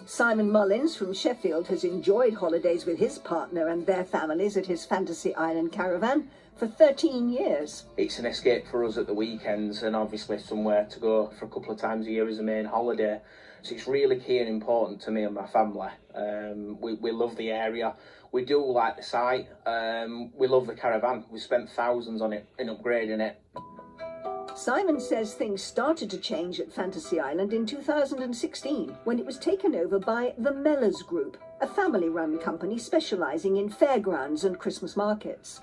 Simon Mullins from Sheffield has enjoyed holidays with his partner and their families at his Fantasy Island caravan for 13 years. It's an escape for us at the weekends and obviously somewhere to go for a couple of times a year as a main holiday. So it's really key and important to me and my family. We love the area. We do like the site. We love the caravan. We spent thousands on it in upgrading it. Simon says things started to change at Fantasy Island in 2016 when it was taken over by the Mellors Group, a family-run company specialising in fairgrounds and Christmas markets.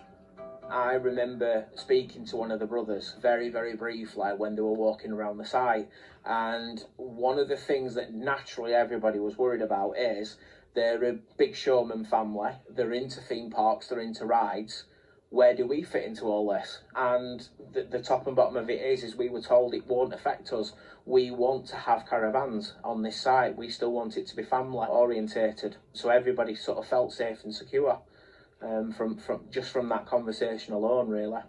I remember speaking to one of the brothers very, very briefly when they were walking around the site, and one of the things that naturally everybody was worried about is they're a big showman family, they're into theme parks, they're into rides. Where do we fit into all this? And the top and bottom of it is we were told it won't affect us. We want to have caravans on this site. We still want it to be family orientated. So everybody sort of felt safe and secure from that conversation alone, really.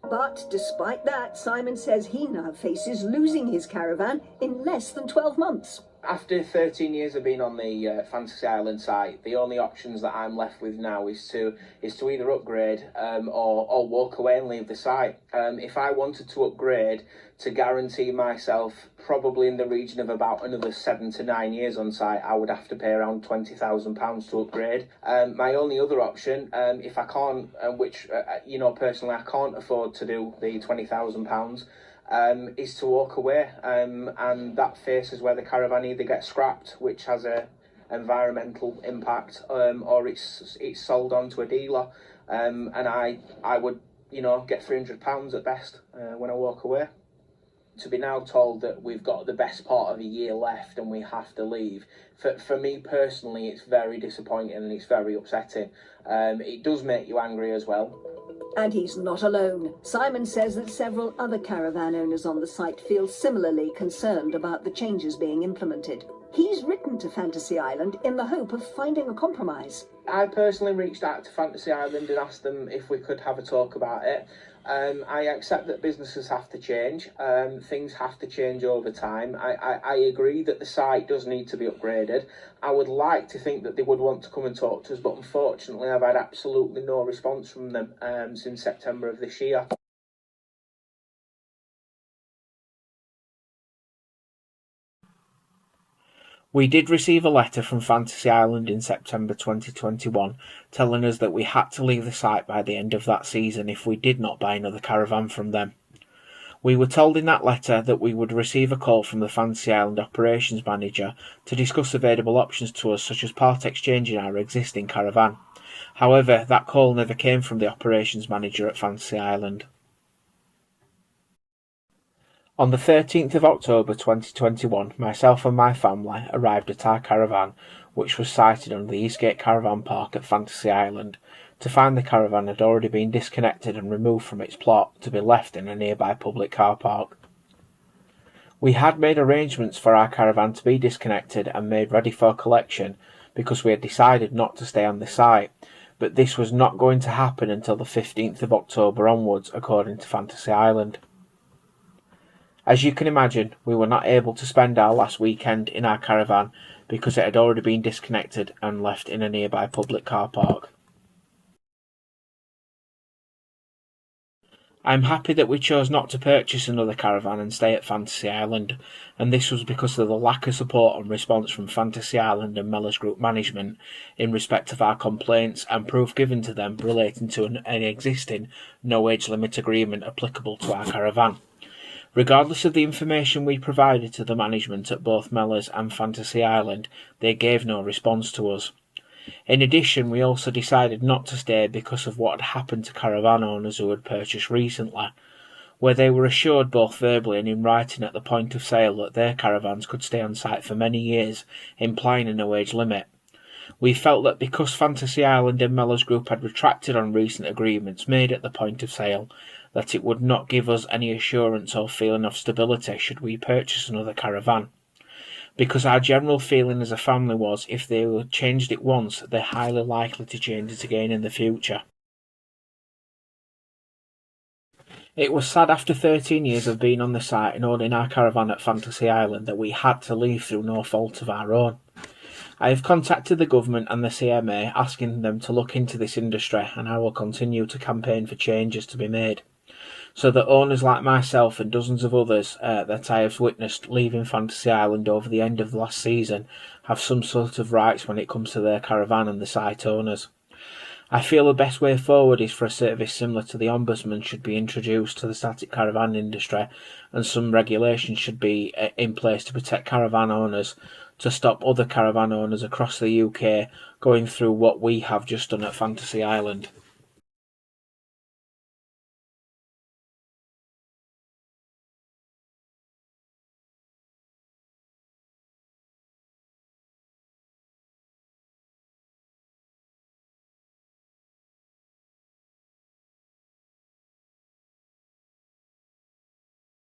But despite that, Simon says he now faces losing his caravan in less than 12 months. After 13 years of being on the Fantasy Island site, the only options that I'm left with now is to either upgrade or walk away and leave the site. If I wanted to upgrade to guarantee myself probably in the region of about another 7 to 9 years on site, I would have to pay around £20,000 to upgrade. My only other option, if I can't, which personally I can't afford to do the £20,000. Is to walk away, and that faces where the caravan either gets scrapped, which has a environmental impact, or it's sold on to a dealer, and I would get £300 at best when I walk away. To be now told that we've got the best part of a year left and we have to leave, for me personally, it's very disappointing and it's very upsetting. It does make you angry as well. And he's not alone. Simon says that several other caravan owners on the site feel similarly concerned about the changes being implemented. He's written to Fantasy Island in the hope of finding a compromise. I personally reached out to Fantasy Island and asked them if we could have a talk about it. I accept that businesses have to change, things have to change over time. I agree that the site does need to be upgraded. I would like to think that they would want to come and talk to us, but unfortunately I've had absolutely no response from them since September of this year. We did receive a letter from Fantasy Island in September 2021 telling us that we had to leave the site by the end of that season if we did not buy another caravan from them. We were told in that letter that we would receive a call from the Fantasy Island operations manager to discuss available options to us, such as part exchanging our existing caravan. However, that call never came from the operations manager at Fantasy Island. On the 13th of October 2021, myself and my family arrived at our caravan, which was sited on the Eastgate Caravan Park at Fantasy Island, to find the caravan had already been disconnected and removed from its plot to be left in a nearby public car park. We had made arrangements for our caravan to be disconnected and made ready for collection because we had decided not to stay on the site, but this was not going to happen until the 15th of October onwards, according to Fantasy Island. As you can imagine, we were not able to spend our last weekend in our caravan because it had already been disconnected and left in a nearby public car park. I'm happy that we chose not to purchase another caravan and stay at Fantasy Island, and this was because of the lack of support and response from Fantasy Island and Mellors Group management in respect of our complaints and proof given to them relating to an existing no age limit agreement applicable to our caravan. Regardless of the information we provided to the management at both Mellors and Fantasy Island, they gave no response to us. In addition, we also decided not to stay because of what had happened to caravan owners who had purchased recently, where they were assured both verbally and in writing at the point of sale that their caravans could stay on site for many years, implying a no-age limit. We felt that because Fantasy Island and Mellors Group had retracted on recent agreements made at the point of sale, that it would not give us any assurance or feeling of stability should we purchase another caravan. Because our general feeling as a family was, if they had changed it once, they're highly likely to change it again in the future. It was sad after 13 years of being on the site and owning our caravan at Fantasy Island that we had to leave through no fault of our own. I have contacted the government and the CMA asking them to look into this industry, and I will continue to campaign for changes to be made, so that owners like myself and dozens of others that I have witnessed leaving Fantasy Island over the end of the last season have some sort of rights when it comes to their caravan and the site owners. I feel the best way forward is for a service similar to the Ombudsman should be introduced to the static caravan industry, and some regulations should be in place to protect caravan owners, to stop other caravan owners across the UK going through what we have just done at Fantasy Island.